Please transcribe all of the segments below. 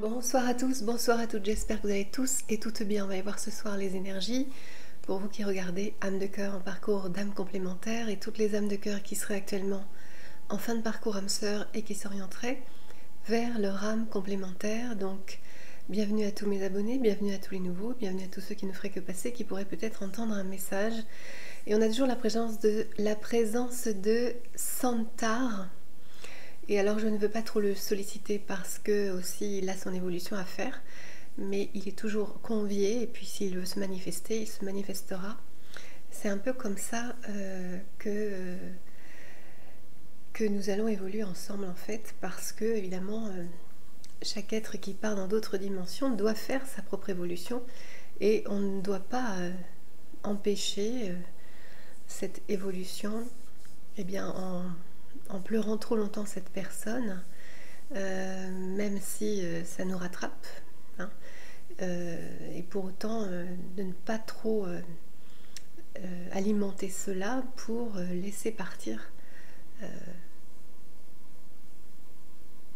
Bonsoir à tous, bonsoir à toutes, j'espère que vous allez tous et toutes bien. On va aller voir ce soir les énergies. Pour vous qui regardez âme de cœur en parcours d'âme complémentaire et toutes les âmes de cœur qui seraient actuellement en fin de parcours âme sœur et qui s'orienteraient vers leur âme complémentaire. Donc bienvenue à tous mes abonnés, bienvenue à tous les nouveaux, bienvenue à tous ceux qui ne feraient que passer, qui pourraient peut-être entendre un message. Et on a toujours la présence de Santar. Et alors je ne veux pas trop le solliciter parce que aussi il a son évolution à faire, mais il est toujours convié et puis s'il veut se manifester, il se manifestera. C'est un peu comme ça que nous allons évoluer ensemble en fait, parce que évidemment chaque être qui part dans d'autres dimensions doit faire sa propre évolution et on ne doit pas empêcher cette évolution en pleurant trop longtemps cette personne, même si ça nous rattrape, hein, et pour autant de ne pas trop alimenter cela pour laisser partir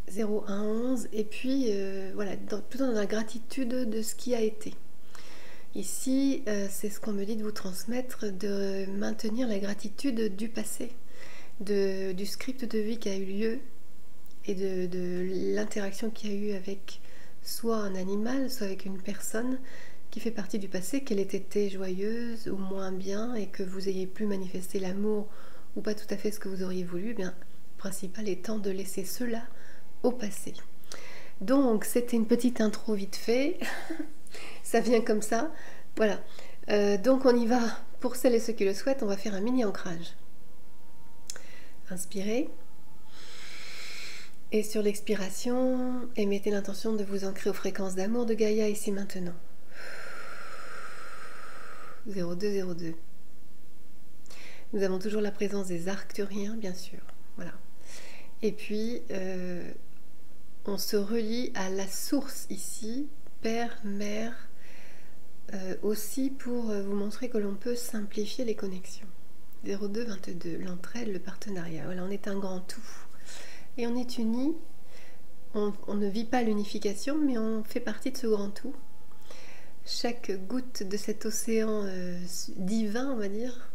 0, 1, 11, et puis voilà, plutôt dans la gratitude de ce qui a été. Ici, c'est ce qu'on me dit de vous transmettre, de maintenir la gratitude du passé, du script de vie qui a eu lieu et de l'interaction qu'il y a eu avec soit un animal, soit avec une personne qui fait partie du passé, qu'elle ait été joyeuse ou moins bien et que vous ayez pu manifester l'amour ou pas tout à fait ce que vous auriez voulu, bien, le principal étant de laisser cela au passé. Donc c'était une petite intro vite fait, ça vient comme ça, voilà. Donc on y va, pour celles et ceux qui le souhaitent, on va faire un mini ancrage. Inspirez. Et sur l'expiration, émettez l'intention de vous ancrer aux fréquences d'amour de Gaïa ici maintenant. 0202. Nous avons toujours la présence des arcturiens, bien sûr. Voilà. Et puis, on se relie à la source ici, Père, Mère, aussi pour vous montrer que l'on peut simplifier les connexions. 0222, l'entraide, le partenariat. Voilà, on est un grand tout. Et on est unis. On ne vit pas l'unification, mais on fait partie de ce grand tout. Chaque goutte de cet océan divin, on va dire,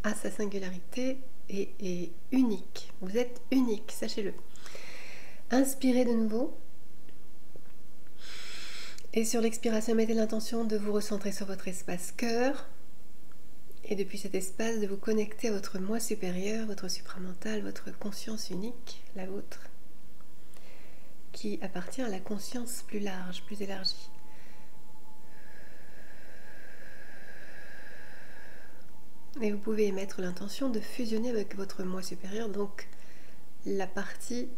a sa singularité et est unique. Vous êtes unique, sachez-le. Inspirez de nouveau. Et sur l'expiration, mettez l'intention de vous recentrer sur votre espace cœur. Et depuis cet espace, de vous connecter à votre moi supérieur, votre supramental, votre conscience unique, la vôtre, qui appartient à la conscience plus large, plus élargie. Et vous pouvez émettre l'intention de fusionner avec votre moi supérieur, donc la partie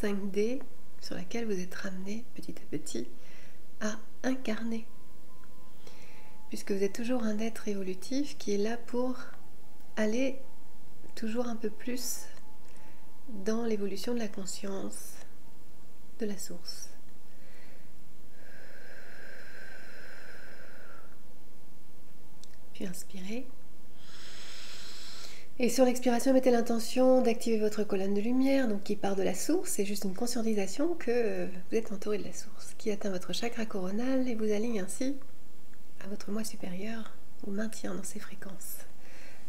5D sur laquelle vous êtes ramené petit à petit à incarner. Puisque vous êtes toujours un être évolutif qui est là pour aller toujours un peu plus dans l'évolution de la conscience, de la source. Puis inspirez. Et sur l'expiration, mettez l'intention d'activer votre colonne de lumière, donc qui part de la source. C'est juste une conscientisation que vous êtes entouré de la source, qui atteint votre chakra coronal et vous aligne ainsi à votre moi supérieur, vous maintient dans ces fréquences.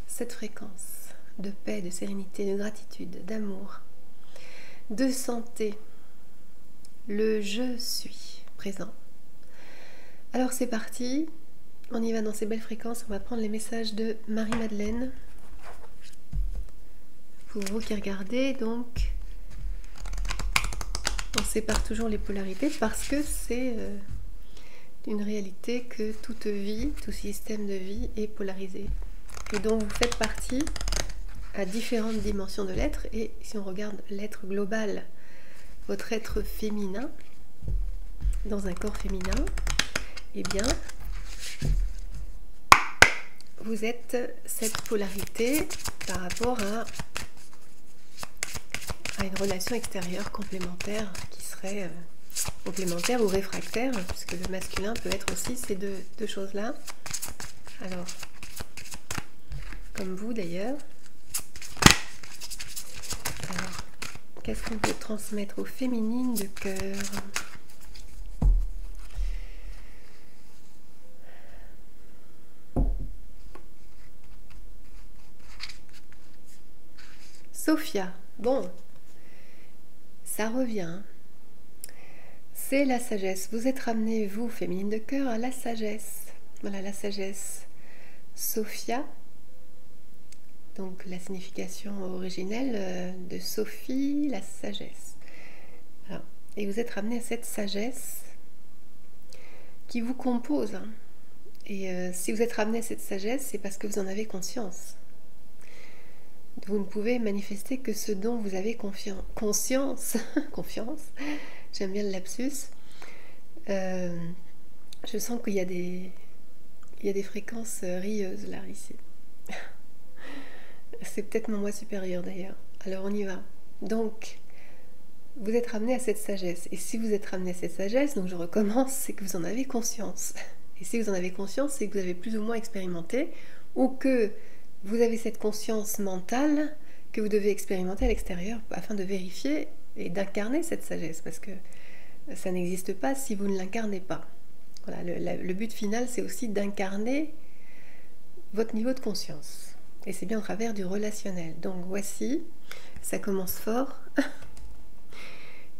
Cette fréquence de paix, de sérénité, de gratitude, d'amour, de santé. Le je suis présent. Alors c'est parti, on y va dans ces belles fréquences. On va prendre les messages de Marie-Madeleine. Pour vous qui regardez, donc, on sépare toujours les polarités parce que c'est une réalité que toute vie, tout système de vie est polarisé et dont vous faites partie à différentes dimensions de l'être. Et si on regarde l'être global, votre être féminin dans un corps féminin, eh bien vous êtes cette polarité par rapport à une relation extérieure complémentaire qui serait complémentaire ou réfractaire, puisque le masculin peut être aussi ces deux choses-là. Alors, comme vous d'ailleurs. Alors, Qu'est-ce qu'on veut transmettre aux féminines de cœur? Sophia, bon, ça revient. C'est la sagesse. Vous êtes ramené, vous, féminine de cœur, à la sagesse. Voilà, la sagesse. Sophia, donc la signification originelle de Sophie, la sagesse. Voilà. Et vous êtes ramené à cette sagesse qui vous compose. Et si vous êtes ramené à cette sagesse, c'est parce que vous en avez conscience. Vous ne pouvez manifester que ce dont vous avez conscience. Confiance. J'aime bien le lapsus. Je sens qu'il y a des fréquences rieuses là, ici. C'est peut-être mon moi supérieur d'ailleurs. Alors on y va. Donc, vous êtes ramené à cette sagesse. Et si vous êtes ramené à cette sagesse, donc je recommence, c'est que vous en avez conscience. Et si vous en avez conscience, c'est que vous avez plus ou moins expérimenté, ou que vous avez cette conscience mentale que vous devez expérimenter à l'extérieur afin de vérifier et d'incarner cette sagesse, parce que ça n'existe pas si vous ne l'incarnez pas. Voilà, le but final, c'est aussi d'incarner votre niveau de conscience. Et c'est bien au travers du relationnel. Donc voici, ça commence fort.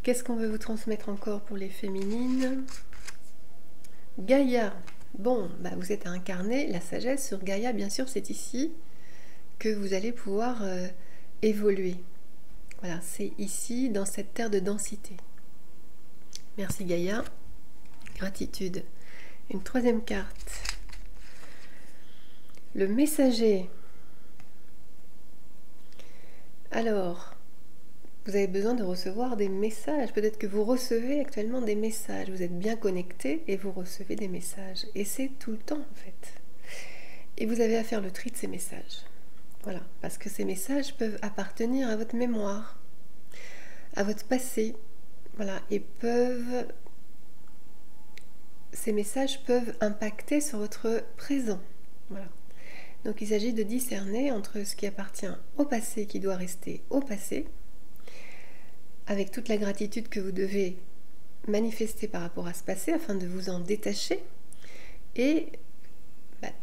Qu'est-ce qu'on veut vous transmettre encore pour les féminines? Gaïa. Bon, bah vous êtes à incarner la sagesse sur Gaïa, bien sûr, c'est ici que vous allez pouvoir évoluer. Voilà, c'est ici, dans cette terre de densité. Merci Gaïa. Gratitude. Une troisième carte. Le messager. Alors, vous avez besoin de recevoir des messages. Peut-être que vous recevez actuellement des messages. Vous êtes bien connecté et vous recevez des messages. Et c'est tout le temps en fait. Et vous avez à faire le tri de ces messages. Voilà, parce que ces messages peuvent appartenir à votre mémoire, à votre passé. Voilà, et ces messages peuvent impacter sur votre présent. Voilà. Donc il s'agit de discerner entre ce qui appartient au passé, qui doit rester au passé, avec toute la gratitude que vous devez manifester par rapport à ce passé afin de vous en détacher, et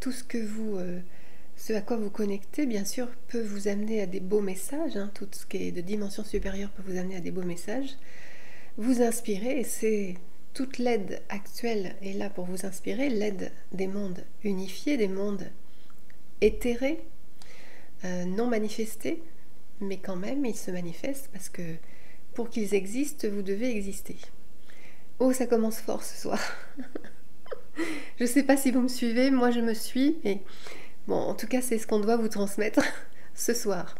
tout ce à quoi vous connectez, bien sûr, peut vous amener à des beaux messages, hein, tout ce qui est de dimension supérieure peut vous amener à des beaux messages, vous inspirer, et c'est toute l'aide actuelle est là pour vous inspirer, l'aide des mondes unifiés, des mondes éthérés, non manifestés, mais quand même ils se manifestent parce que pour qu'ils existent, vous devez exister. Oh, ça commence fort ce soir. Je ne sais pas si vous me suivez, moi je me suis, mais bon, en tout cas c'est ce qu'on doit vous transmettre ce soir.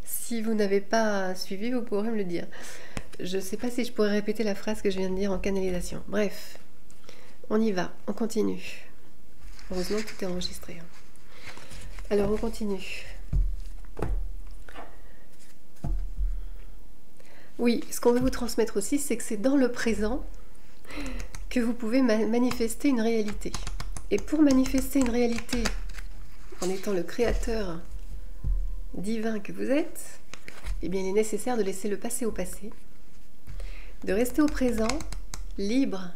Si vous n'avez pas suivi, vous pourrez me le dire. Je ne sais pas si je pourrais répéter la phrase que je viens de dire en canalisation. Bref, on y va, on continue. Heureusement que tout est enregistré. Alors on continue. Oui, ce qu'on veut vous transmettre aussi, c'est que c'est dans le présent que vous pouvez manifester une réalité. Et pour manifester une réalité, en étant le créateur divin que vous êtes, eh bien il est nécessaire de laisser le passé au passé, de rester au présent, libre,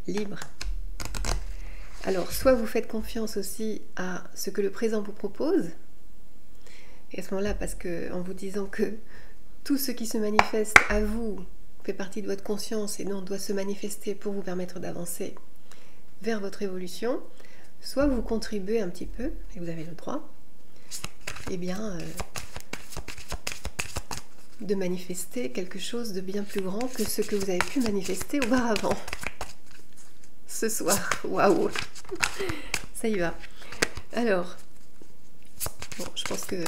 libre. Alors, soit vous faites confiance aussi à ce que le présent vous propose, et à ce moment-là, parce que en vous disant que tout ce qui se manifeste à vous fait partie de votre conscience et donc doit se manifester pour vous permettre d'avancer vers votre évolution, soit vous contribuez un petit peu, et vous avez le droit, eh bien, de manifester quelque chose de bien plus grand que ce que vous avez pu manifester auparavant. Ce soir, waouh, ça y va. Alors, bon, je pense que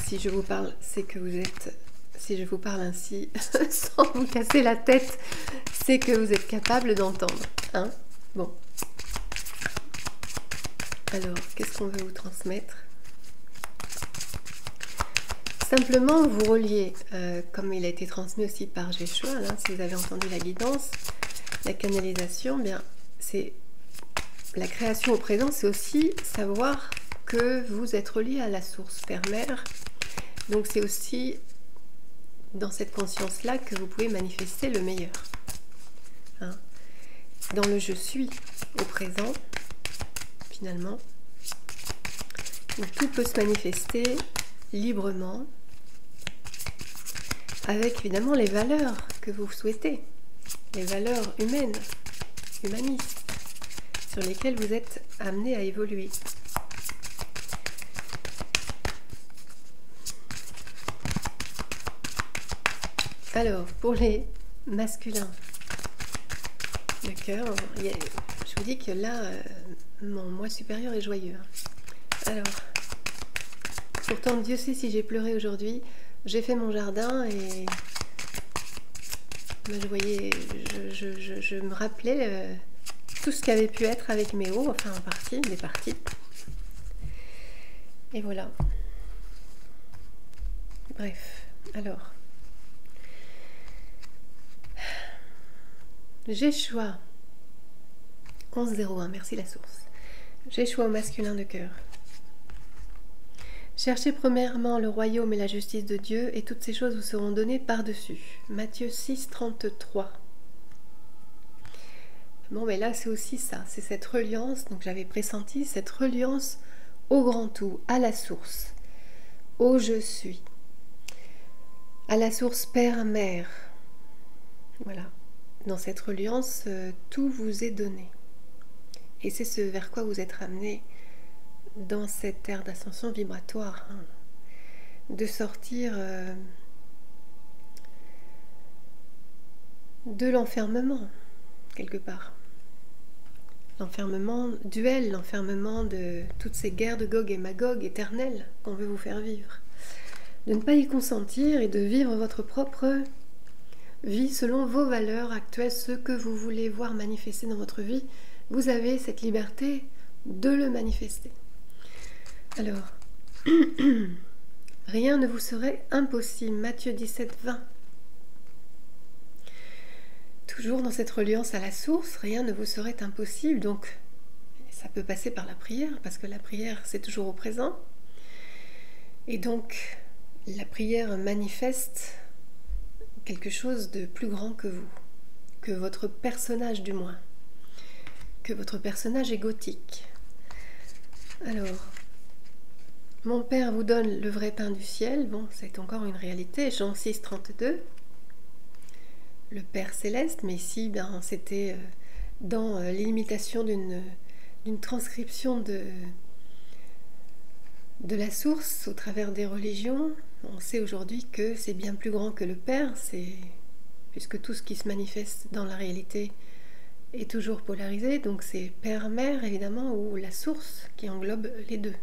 si je vous parle, c'est que vous êtes, si je vous parle ainsi, sans vous casser la tête, c'est que vous êtes capable d'entendre, hein? Bon. Alors, qu'est-ce qu'on veut vous transmettre? Simplement, vous reliez, comme il a été transmis aussi par Jéchoua, hein, si vous avez entendu la guidance, la canalisation, bien, c'est la création au présent, c'est aussi savoir que vous êtes relié à la source Père-Mère. Donc c'est aussi dans cette conscience-là que vous pouvez manifester le meilleur. Hein. Dans le je suis au présent, finalement, où tout peut se manifester librement, avec évidemment les valeurs que vous souhaitez, les valeurs humaines, humanistes, sur lesquelles vous êtes amené à évoluer. Alors, pour les masculins de cœur, je vous dis que là, mon moi supérieur est joyeux. Alors, pourtant Dieu sait si j'ai pleuré aujourd'hui. J'ai fait mon jardin et ben, je me rappelais tout ce qui avait pu être avec mes hauts, enfin en partie, des parties. Et voilà. Bref, alors. J'ai choix. 1101, merci la source. J'ai choix au masculin de cœur. Cherchez premièrement le royaume et la justice de Dieu, et toutes ces choses vous seront données par-dessus. Matthieu 6, 33. Bon, mais là, c'est aussi ça, c'est cette reliance, donc j'avais pressenti, cette reliance au grand tout, à la source, au je suis, à la source père-mère. Voilà. Dans cette reliance, tout vous est donné. Et c'est ce vers quoi vous êtes ramené dans cette ère d'ascension vibratoire, hein, de sortir de l'enfermement, quelque part. L'enfermement duel, l'enfermement de toutes ces guerres de Gog et Magog éternelles qu'on veut vous faire vivre. De ne pas y consentir et de vivre votre propre vie selon vos valeurs actuelles, ce que vous voulez voir manifester dans votre vie. Vous avez cette liberté de le manifester. Alors, rien ne vous serait impossible. Matthieu 17, 20. Toujours dans cette reliance à la source, rien ne vous serait impossible. Donc, ça peut passer par la prière, parce que la prière, c'est toujours au présent. Et donc, la prière manifeste quelque chose de plus grand que vous, que votre personnage du moins, que votre personnage égotique. Alors, mon Père vous donne le vrai pain du ciel. Bon, c'est encore une réalité. Jean 6, 32. Le Père céleste, mais ici, ben, c'était dans l'imitation d'une transcription de la source au travers des religions. On sait aujourd'hui que c'est bien plus grand que le Père, puisque tout ce qui se manifeste dans la réalité est toujours polarisé. Donc c'est Père-Mère, évidemment, ou la source qui englobe les deux.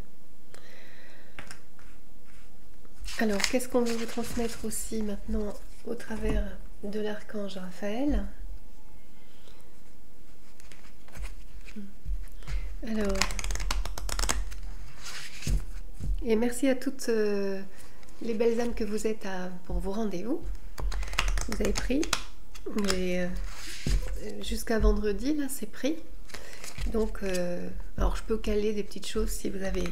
Alors, qu'est-ce qu'on veut vous transmettre aussi maintenant au travers de l'archange Raphaël? Alors, et merci à toutes les belles âmes que vous êtes pour vos rendez-vous. Vous avez pris, mais jusqu'à vendredi, là, c'est pris. Donc, alors je peux caler des petites choses si vous avez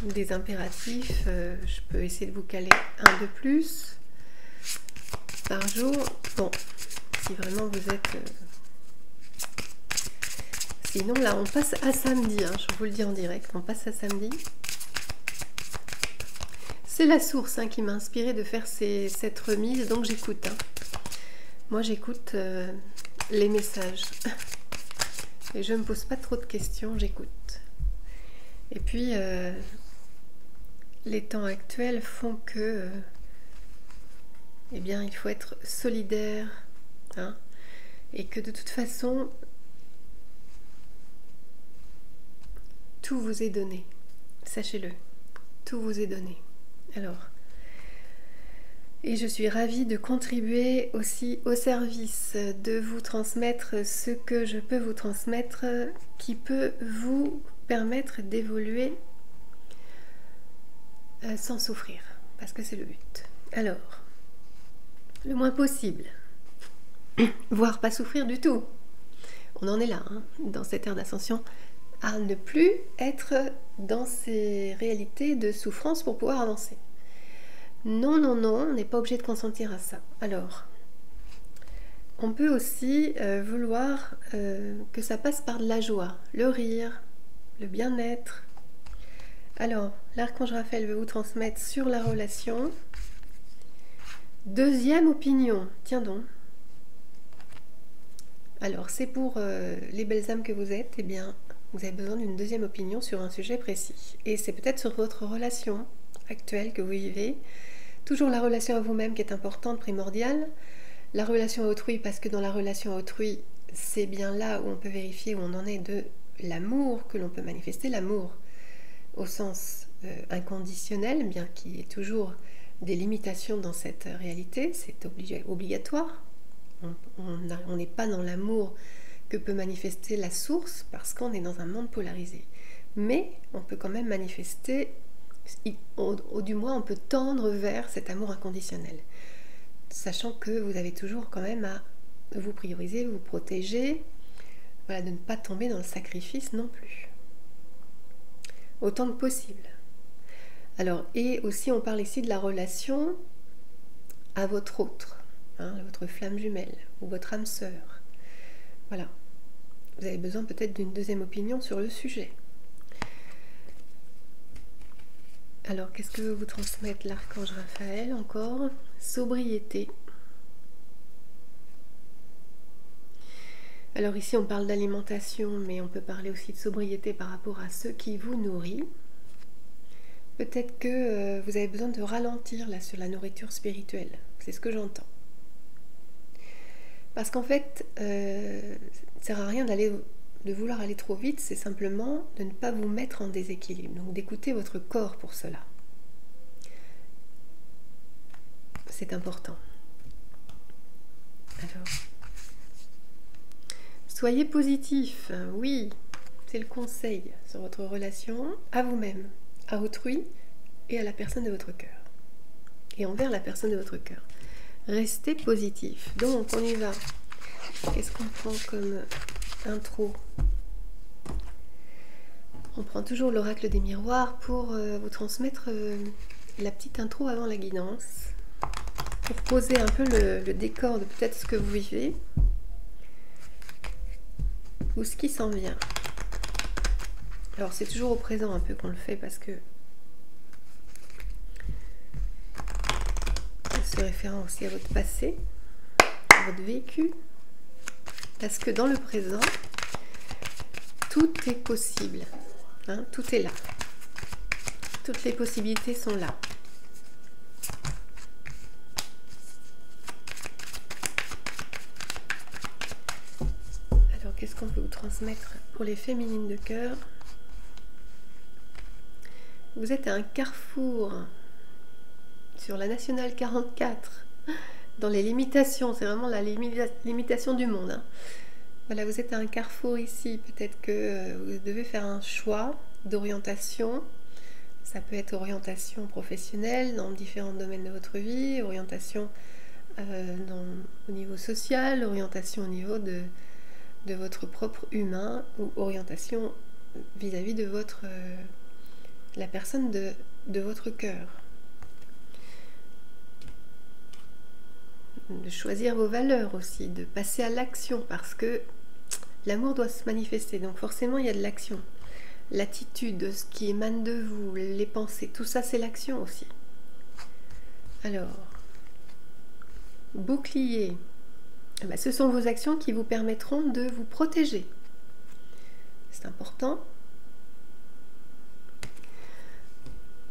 des impératifs. Je peux essayer de vous caler un de plus par jour. Bon, si vraiment vous êtes... Sinon, là, on passe à samedi. Hein, je vous le dis en direct, on passe à samedi. C'est la source qui m'a inspiré de faire cette remise, donc j'écoute. Hein. Moi, j'écoute les messages. Et je ne me pose pas trop de questions, j'écoute. Et puis, les temps actuels font que, eh bien, il faut être solidaire, hein, et que de toute façon, tout vous est donné. Sachez-le, tout vous est donné. Alors, et je suis ravie de contribuer aussi au service, de vous transmettre ce que je peux vous transmettre, qui peut vous permettre d'évoluer sans souffrir, parce que c'est le but. Alors, le moins possible, voire pas souffrir du tout. On en est là, hein, dans cette ère d'ascension, à ne plus être dans ces réalités de souffrance pour pouvoir avancer. Non, non, non, on n'est pas obligé de consentir à ça. Alors, on peut aussi vouloir que ça passe par de la joie, le rire, le bien-être. Alors, l'archange Raphaël veut vous transmettre sur la relation. Deuxième opinion, tiens donc. Alors, c'est pour les belles âmes que vous êtes, eh bien, vous avez besoin d'une deuxième opinion sur un sujet précis. Et c'est peut-être sur votre relation actuelle que vous vivez. Toujours la relation à vous-même qui est importante, primordiale. La relation à autrui, parce que dans la relation à autrui, c'est bien là où on peut vérifier où on en est de l'amour que l'on peut manifester, l'amour au sens inconditionnel, bien qu'il y ait toujours des limitations dans cette réalité, c'est obligatoire. On n'est pas dans l'amour que peut manifester la source parce qu'on est dans un monde polarisé. Mais on peut quand même manifester, du moins on peut tendre vers cet amour inconditionnel. Sachant que vous avez toujours quand même à vous prioriser, vous protéger, voilà, de ne pas tomber dans le sacrifice non plus. Autant que possible. Alors, et aussi on parle ici de la relation à votre autre, votre flamme jumelle ou votre âme sœur. Voilà. Vous avez besoin peut-être d'une deuxième opinion sur le sujet. Alors, qu'est-ce que veut vous transmettre l'archange Raphaël encore? Sobriété. Alors ici, on parle d'alimentation, mais on peut parler aussi de sobriété par rapport à ce qui vous nourrit. Peut-être que vous avez besoin de ralentir là sur la nourriture spirituelle. C'est ce que j'entends. Parce qu'en fait, ça ne sert à rien de vouloir aller trop vite, c'est simplement de ne pas vous mettre en déséquilibre. Donc d'écouter votre corps pour cela. C'est important. Alors, soyez positif, oui, c'est le conseil sur votre relation à vous-même, à autrui et à la personne de votre cœur. Et envers la personne de votre cœur. Restez positif. Donc, on y va. Qu'est-ce qu'on prend comme intro? On prend toujours l'oracle des miroirs pour vous transmettre la petite intro avant la guidance. Pour poser un peu le décor de peut-être ce que vous vivez. Ou ce qui s'en vient. Alors, c'est toujours au présent un peu qu'on le fait parce que se référant aussi à votre passé, à votre vécu, parce que dans le présent, tout est possible, tout est là. Toutes les possibilités sont là. Alors, qu'est-ce qu'on peut vous transmettre pour les féminines de cœur? Vous êtes à un carrefour sur la nationale 44, dans les limitations, c'est vraiment la limitation du monde. Voilà, vous êtes à un carrefour ici, peut-être que vous devez faire un choix d'orientation. Ça peut être orientation professionnelle dans différents domaines de votre vie, orientation au niveau social, orientation au niveau de votre propre humain, ou orientation vis-à-vis de la personne de votre cœur. De choisir vos valeurs aussi, de passer à l'action, parce que l'amour doit se manifester, donc forcément il y a de l'action. L'attitude, ce qui émane de vous, les pensées, tout ça c'est l'action aussi. Alors, bouclier, ce sont vos actions qui vous permettront de vous protéger. C'est important.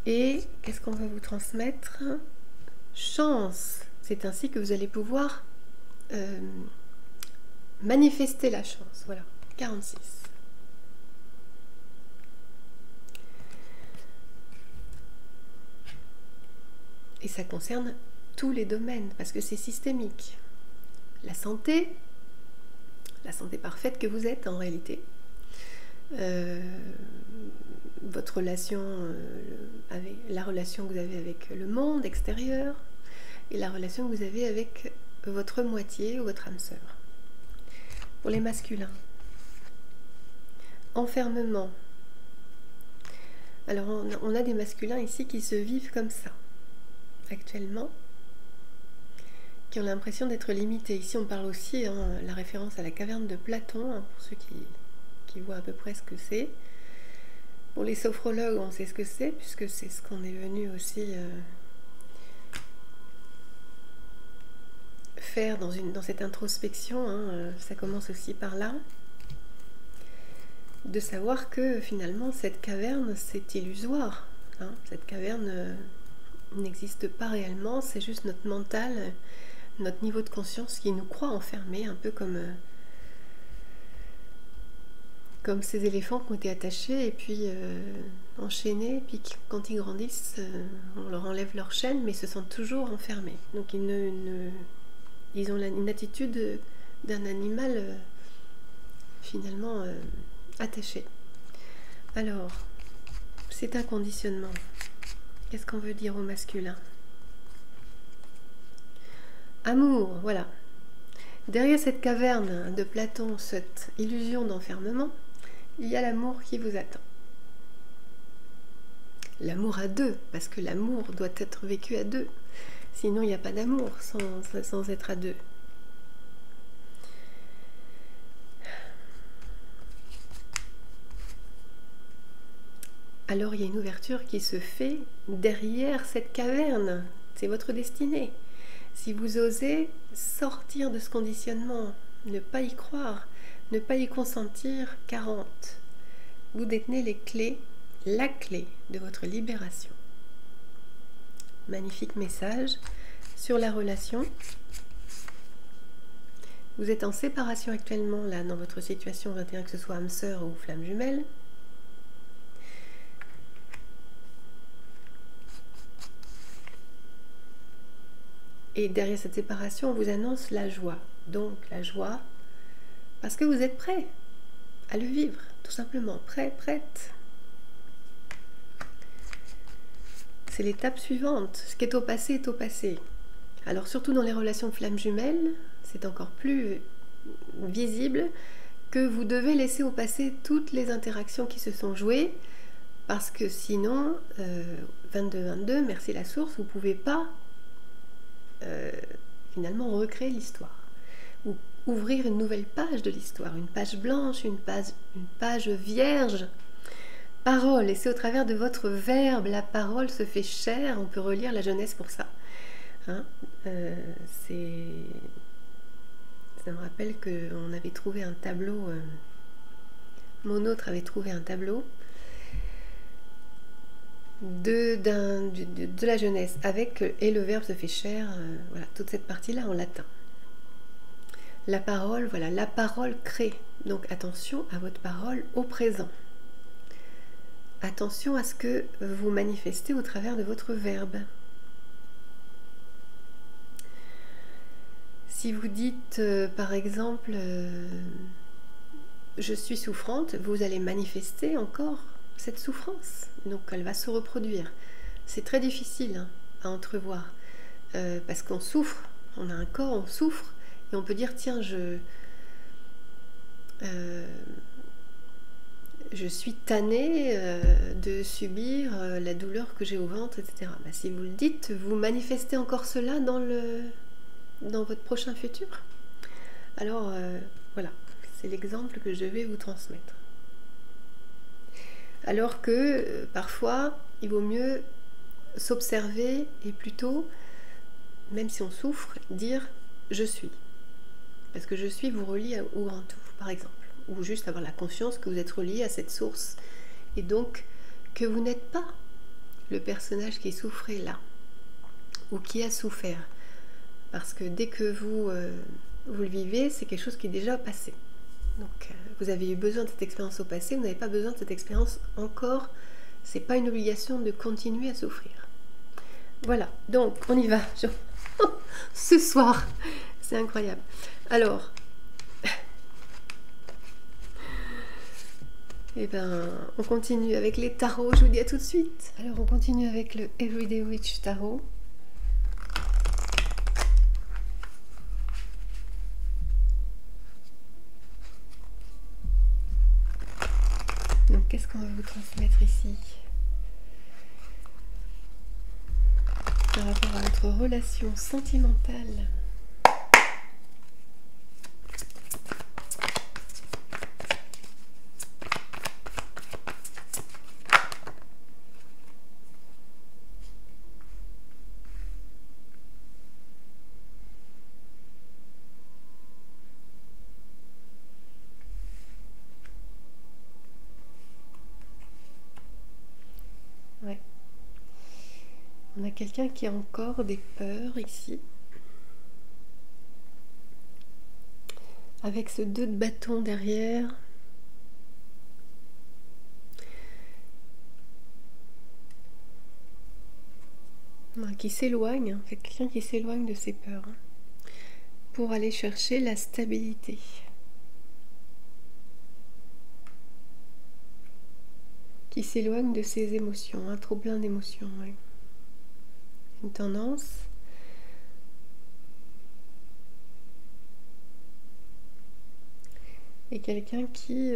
Et qu'est-ce qu'on va vous transmettre? Chance. C'est ainsi que vous allez pouvoir manifester la chance. Voilà, 46. Et ça concerne tous les domaines, parce que c'est systémique. La santé parfaite que vous êtes en réalité. Votre relation, la relation que vous avez avec le monde extérieur, et la relation que vous avez avec votre moitié ou votre âme sœur. Pour les masculins, enfermement. Alors on a des masculins ici qui se vivent comme ça. actuellement, qui ont l'impression d'être limités. Ici, on parle aussi, la référence à la caverne de Platon, pour ceux qui voient à peu près ce que c'est. Pour les sophrologues, on sait ce que c'est, puisque c'est ce qu'on est venu aussi faire dans cette introspection. Ça commence aussi par là. De savoir que finalement, cette caverne, c'est illusoire. Cette caverne n'existe pas réellement, c'est juste notre mental, notre niveau de conscience qui nous croit enfermés, un peu comme ces éléphants qui ont été attachés et puis enchaînés, puis quand ils grandissent, on leur enlève leur chaîne, mais ils se sentent toujours enfermés. Donc ils ont une attitude d'un animal finalement attaché. Alors, c'est un conditionnement. Qu'est-ce qu'on veut dire au masculin? Amour, voilà. Derrière cette caverne de Platon, cette illusion d'enfermement, il y a l'amour qui vous attend. L'amour à deux, parce que l'amour doit être vécu à deux. Sinon, il n'y a pas d'amour sans être à deux. Alors, il y a une ouverture qui se fait derrière cette caverne. C'est votre destinée. Si vous osez sortir de ce conditionnement, ne pas y croire, ne pas y consentir, 40. Vous détenez les clés, la clé de votre libération. Magnifique message sur la relation. Vous êtes en séparation actuellement, là, dans votre situation 21, que ce soit âme sœur ou flamme jumelle. Et derrière cette séparation, on vous annonce la joie. Donc la joie, parce que vous êtes prêt à le vivre, tout simplement. Prêt, prête. C'est l'étape suivante. Ce qui est au passé est au passé. Alors surtout dans les relations flammes jumelles, c'est encore plus visible que vous devez laisser au passé toutes les interactions qui se sont jouées, parce que sinon, 22-22, merci la source, vous ne pouvez pas finalement recréer l'histoire ou ouvrir une nouvelle page de l'histoire, une page blanche, une page vierge. Parole, et c'est au travers de votre verbe, la parole se fait chair. On peut relire la Genèse pour ça. Ça me rappelle qu'on avait trouvé un tableau, mon autre avait trouvé un tableau de la Genèse avec et le verbe se fait chair, voilà, toute cette partie là en latin. La parole, voilà, la parole crée. Donc attention à votre parole au présent. Attention à ce que vous manifestez au travers de votre verbe. Si vous dites par exemple je suis souffrante, vous allez manifester encore cette souffrance, donc elle va se reproduire. C'est très difficile à entrevoir, parce qu'on souffre, on a un corps, on souffre, et on peut dire tiens, je suis tannée de subir la douleur que j'ai au ventre, etc. Bah, si vous le dites, vous manifestez encore cela dans votre prochain futur. Alors voilà, c'est l'exemple que je vais vous transmettre. Alors que parfois, il vaut mieux s'observer et plutôt, même si on souffre, dire « je suis ». Parce que « je suis » vous relie au grand tout, par exemple. Ou juste avoir la conscience que vous êtes relié à cette source. Et donc, que vous n'êtes pas le personnage qui souffrait là, ou qui a souffert. Parce que dès que vous le vivez, c'est quelque chose qui est déjà passé. Donc, vous avez eu besoin de cette expérience au passé, vous n'avez pas besoin de cette expérience encore. C'est pas une obligation de continuer à souffrir. Voilà, donc on y va. Ce soir, c'est incroyable. Alors, on continue avec les tarots. Je vous dis à tout de suite. Alors, on continue avec le Everyday Witch Tarot. Donc, qu'est-ce qu'on va vous transmettre ici? par rapport à votre relation sentimentale. Ouais. On a quelqu'un qui a encore des peurs ici. Avec ce 2 de bâton derrière. Qui s'éloigne, en fait, quelqu'un qui s'éloigne de ses peurs pour aller chercher la stabilité. Qui s'éloigne de ses émotions, trop plein d'émotions. Ouais. Une tendance. Et quelqu'un qui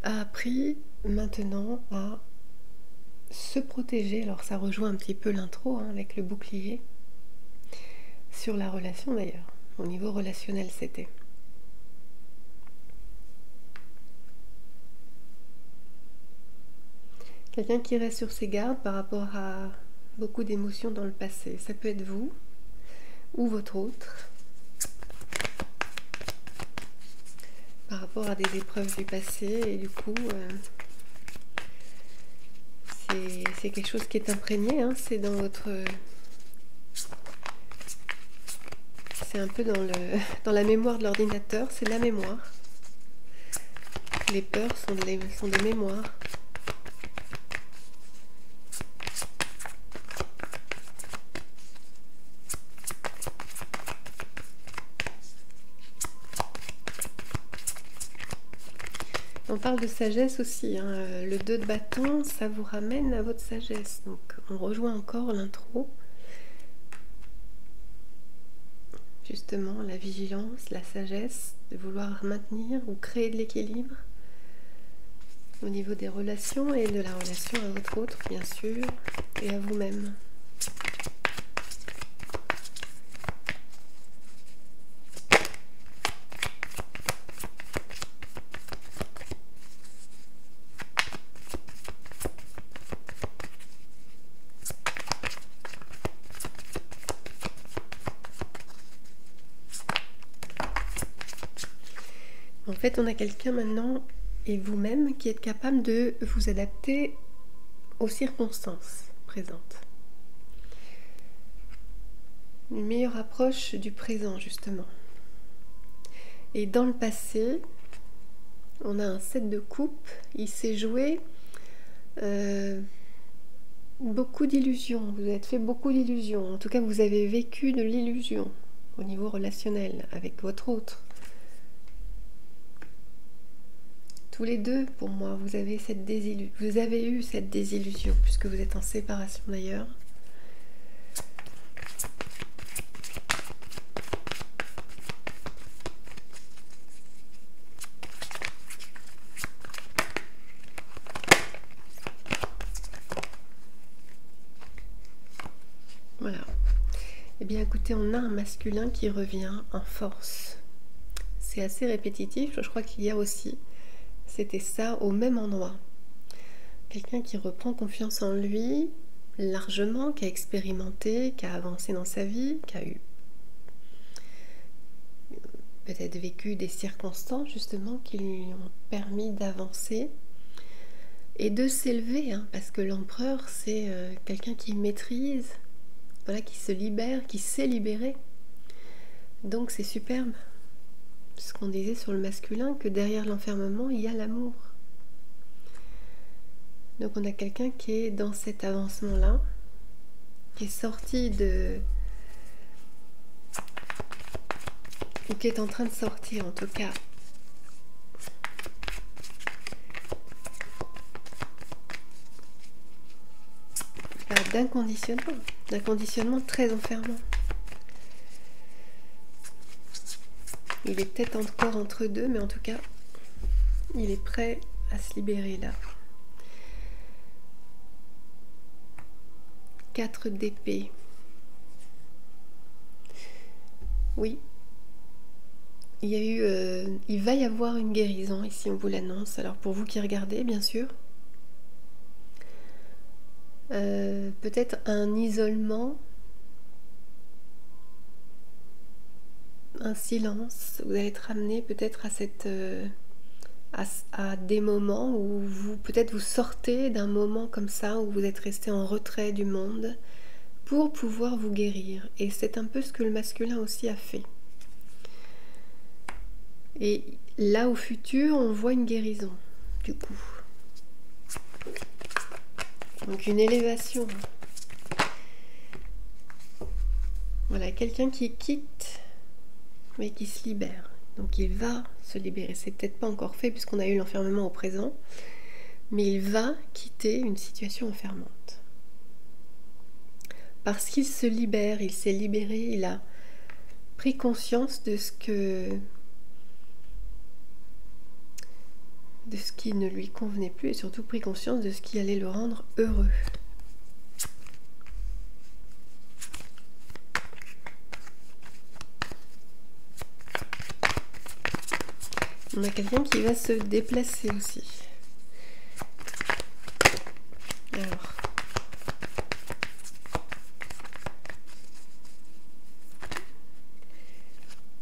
a appris maintenant à se protéger. Alors ça rejoint un petit peu l'intro avec le bouclier. Sur la relation d'ailleurs. Au niveau relationnel c'était. Quelqu'un qui reste sur ses gardes par rapport à beaucoup d'émotions dans le passé. Ça peut être vous ou votre autre. Par rapport à des épreuves du passé. Et du coup, c'est quelque chose qui est imprégné. C'est dans votre... C'est un peu dans la mémoire de l'ordinateur. C'est la mémoire. Les peurs sont des mémoires. On parle de sagesse aussi, le 2 de bâton, ça vous ramène à votre sagesse. Donc on rejoint encore l'intro. Justement, la vigilance, la sagesse, de vouloir maintenir ou créer de l'équilibre au niveau des relations et de la relation à votre autre, bien sûr, et à vous-même. En fait, on a quelqu'un maintenant, et vous-même, qui êtes capable de vous adapter aux circonstances présentes. Une meilleure approche du présent, justement. Et dans le passé, on a un 7 de coupe, il s'est joué beaucoup d'illusions, vous avez fait beaucoup d'illusions, en tout cas vous avez vécu de l'illusion au niveau relationnel avec votre autre. Tous les deux, pour moi, vous avez eu cette désillusion, puisque vous êtes en séparation d'ailleurs. Voilà. Eh bien, écoutez, on a un masculin qui revient en force. C'est assez répétitif, je crois qu'il y a aussi... C'était ça au même endroit. Quelqu'un qui reprend confiance en lui largement, qui a expérimenté, qui a avancé dans sa vie, qui a eu peut-être vécu des circonstances justement qui lui ont permis d'avancer et de s'élever, parce que l'empereur c'est quelqu'un qui maîtrise, voilà, qui se libère, qui sait libérer. Donc c'est superbe. Ce qu'on disait sur le masculin, que derrière l'enfermement, il y a l'amour. Donc on a quelqu'un qui est dans cet avancement-là, qui est sorti de... ou qui est en train de sortir en tout cas. D'un conditionnement très enfermant. Il est peut-être encore entre deux, mais en tout cas, il est prêt à se libérer là. 4 d'épée. Oui, il va y avoir une guérison, ici on vous l'annonce. Alors pour vous qui regardez, bien sûr, peut-être un isolement, un silence. Vous allez être amené peut-être à des moments où peut-être vous sortez d'un moment comme ça, où vous êtes resté en retrait du monde, pour pouvoir vous guérir. Et c'est un peu ce que le masculin aussi a fait. Et là, au futur, on voit une guérison, du coup. Donc une élévation. Voilà, quelqu'un qui quitte, mais qui se libère. Donc il va se libérer. C'est peut-être pas encore fait puisqu'on a eu l'enfermement au présent, mais il va quitter une situation enfermante. Parce qu'il se libère, il s'est libéré, il a pris conscience de ce qui ne lui convenait plus et surtout pris conscience de ce qui allait le rendre heureux. On a quelqu'un qui va se déplacer aussi. Alors,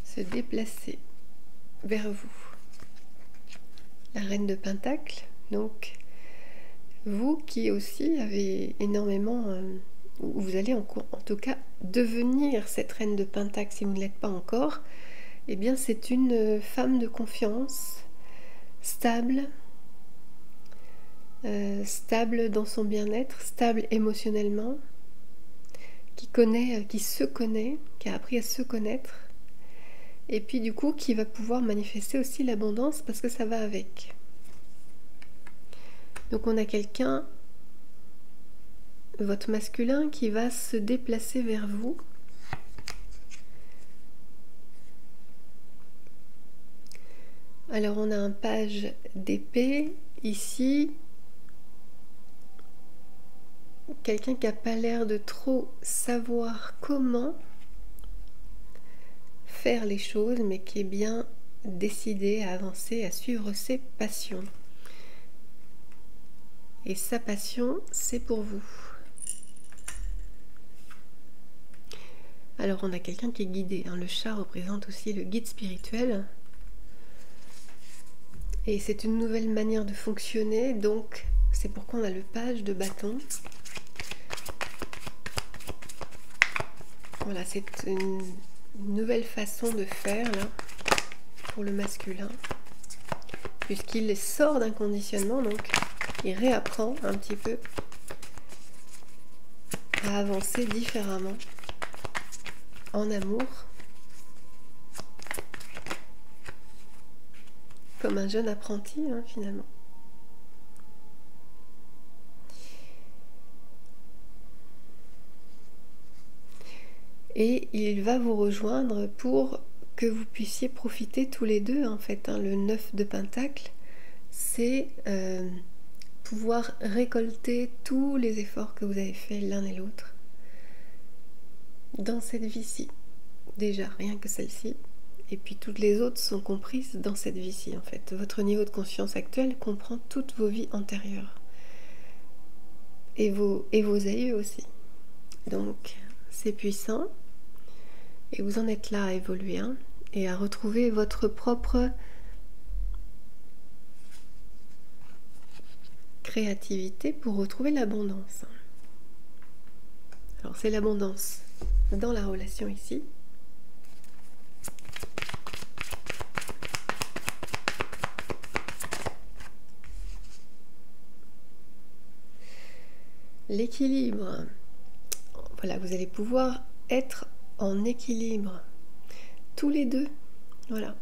se déplacer vers vous. La reine de Pentacle, donc vous qui aussi avez énormément, vous allez en tout cas devenir cette reine de Pentacle si vous ne l'êtes pas encore, eh bien c'est une femme de confiance, stable, stable dans son bien-être, stable émotionnellement, qui se connaît, qui a appris à se connaître, et puis du coup qui va pouvoir manifester aussi l'abondance parce que ça va avec. Donc on a quelqu'un, votre masculin, qui va se déplacer vers vous. Alors on a un page d'épée ici. Quelqu'un qui n'a pas l'air de trop savoir comment faire les choses, mais qui est bien décidé à avancer, à suivre ses passions. Et sa passion, c'est pour vous. Alors on a quelqu'un qui est guidé, hein. Le chat représente aussi le guide spirituel. Et c'est une nouvelle manière de fonctionner, donc c'est pourquoi on a le page de bâton. Voilà, c'est une nouvelle façon de faire là, pour le masculin, puisqu'il sort d'un conditionnement, donc il réapprend un petit peu à avancer différemment en amour, comme un jeune apprenti, hein, finalement. Et il va vous rejoindre pour que vous puissiez profiter tous les deux, en fait, hein. Le 9 de Pentacle, c'est pouvoir récolter tous les efforts que vous avez faits l'un et l'autre dans cette vie-ci. Déjà, rien que celle-ci. Et puis toutes les autres sont comprises dans cette vie-ci, en fait. Votre niveau de conscience actuel comprend toutes vos vies antérieures. Et vos aïeux aussi. Donc, c'est puissant. Et vous en êtes là à évoluer, hein, et à retrouver votre propre créativité pour retrouver l'abondance. Alors c'est l'abondance dans la relation ici. L'équilibre. Voilà, vous allez pouvoir être en équilibre tous les deux. Voilà.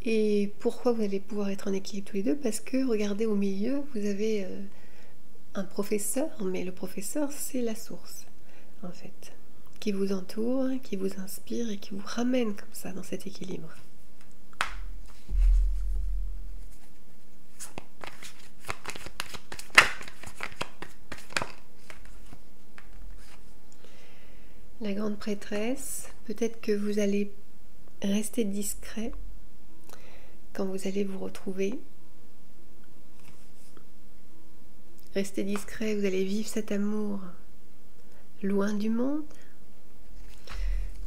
Et pourquoi vous allez pouvoir être en équilibre tous les deux? Parce que regardez au milieu, vous avez un professeur, mais le professeur c'est la source en fait, qui vous entoure, qui vous inspire et qui vous ramène comme ça dans cet équilibre. La grande prêtresse, Peut-être que vous allez rester discret quand vous allez vous retrouver. Restez discret, vous allez vivre cet amour loin du monde.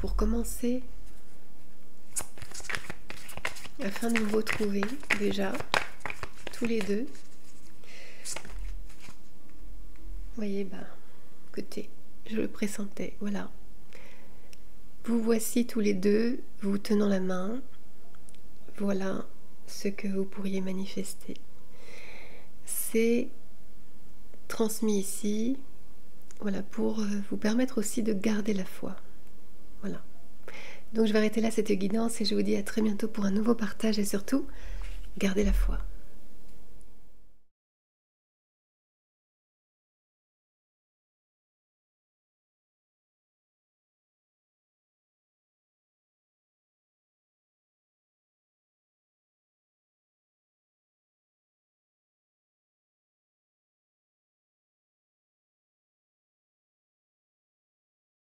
Pour commencer, afin de vous retrouver déjà, tous les deux. Vous voyez, écoutez, je le pressentais, voilà. Vous voici tous les deux, vous tenant la main. Voilà ce que vous pourriez manifester. C'est transmis ici, voilà, pour vous permettre aussi de garder la foi. Voilà. Donc je vais arrêter là cette guidance et je vous dis à très bientôt pour un nouveau partage et surtout, gardez la foi.